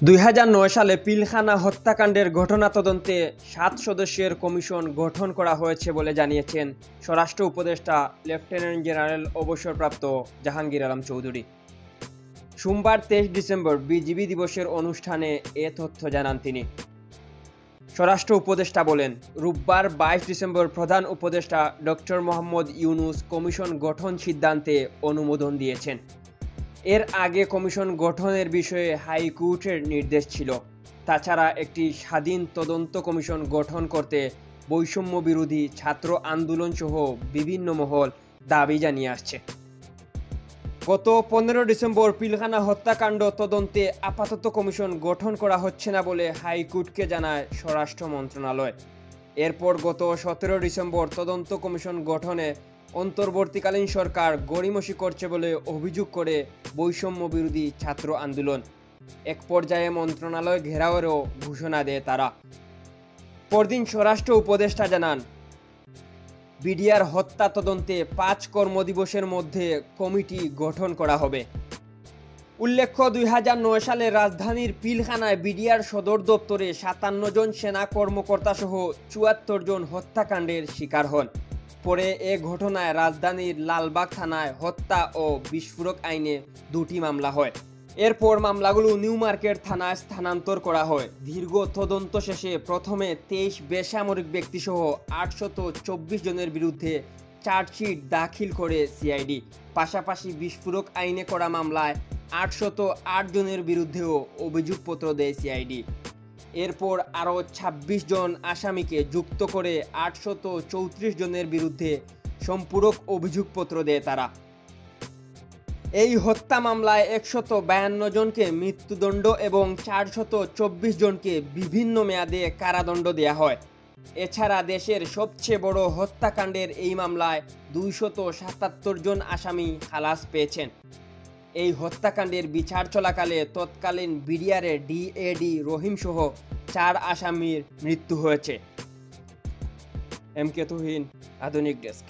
2009 সালে পিলখানা হত্যাকাণ্ডের ঘটনা তদন্তে 7 সদস্যের কমিশন গঠন করা হয়েছে বলে জানিয়েছেন স্বরাষ্ট্র উপদেষ্টা লেফটেন্যান্ট জেনারেল অবসরপ্রাপ্ত জাহাঙ্গীর আলম চৌধুরী। সোমবার 23 ডিসেম্বর বিজিবি দিবসের অনুষ্ঠানে এ তথ্য জানান তিনি। স্বরাষ্ট্র উপদেষ্টা বলেন, রোববার 22 ডিসেম্বর প্রধান উপদেষ্টা ডক্টর মোহাম্মদ ইউনুস কমিশন গঠন সিদ্ধান্তে অনুমোদন দিয়েছেন। এর আগে কমিশন গঠনের বিষয়ে হাইকোর্টের নির্দেশ ছিল। তাছাড়া একটি স্বাধীন তদন্ত কমিশন গঠন করতে বৈষম্য বিরোধী ছাত্র আন্দোলন সহ বিভিন্ন মহল দাবি জানিয়ে আসছে। গত 15 ডিসেম্বর পিলখানা হত্যাকাণ্ড তদন্তে আপাতত কমিশন গঠন করা হচ্ছে না বলে হাইকোর্টকে জানায় স্বরাষ্ট্র মন্ত্রণালয়। এরপর গত 17 ডিসেম্বর তদন্ত কমিশন গঠনে অন্তর্বর্তীকালীন সরকার গড়িমসি করছে বলে অভিযোগ করে বৈষম্য বিরোধী ছাত্র আন্দোলন। এক পর্যায়ে মন্ত্রণালয় ঘেরাওয়েরও ঘোষণা দেয় তারা। পরদিন স্বরাষ্ট্র উপদেষ্টা জানান, বিডিআর হত্যা তদন্তে 5 কর্মদিবসের মধ্যে কমিটি গঠন করা হবে। উল্লেখ্য, 2009 সালে রাজধানীর পিলখানায় বিডিআর সদর দপ্তরে 57 জন সেনা কর্মকর্তা সহ 74 জন হত্যাকাণ্ডের শিকার হন। পরে এ ঘটনায় রাজধানীর লালবাগ থানায় হত্যা ও বিস্ফোরক আইনে 2টি মামলা হয়। এরপর মামলাগুলো নিউ মার্কেট থানায় স্থানান্তর করা হয়। দীর্ঘ তদন্ত শেষে প্রথমে 23 বেসামরিক ব্যক্তিসহ 824 জনের বিরুদ্ধে চার্জশিট দাখিল করে সিআইডি। পাশাপাশি বিস্ফোরক আইনে করা মামলায় 808 জনের বিরুদ্ধেও অভিযোগপত্র দেয় সিআইডি। এরপর আরও 26 জন আসামিকে যুক্ত করে 834 জনের বিরুদ্ধে সম্পূরক অভিযোগপত্র দেয় তারা। এই হত্যা মামলায় 152 জনকে মৃত্যুদণ্ড এবং 424 জনকে বিভিন্ন মেয়াদে কারাদণ্ড দেয়া হয়। এছাড়া দেশের সবচেয়ে বড় হত্যাকাণ্ডের এই মামলায় 277 জন আসামি খালাস পেয়েছেন। এই হত্যাকাণ্ডের বিচার চলাকালে তৎকালীন বিডিআরের ডিএডি রহিম সহ 4 আসামির মৃত্যু হয়েছে। এম কে তুহিন, আধুনিক ডেস্ক।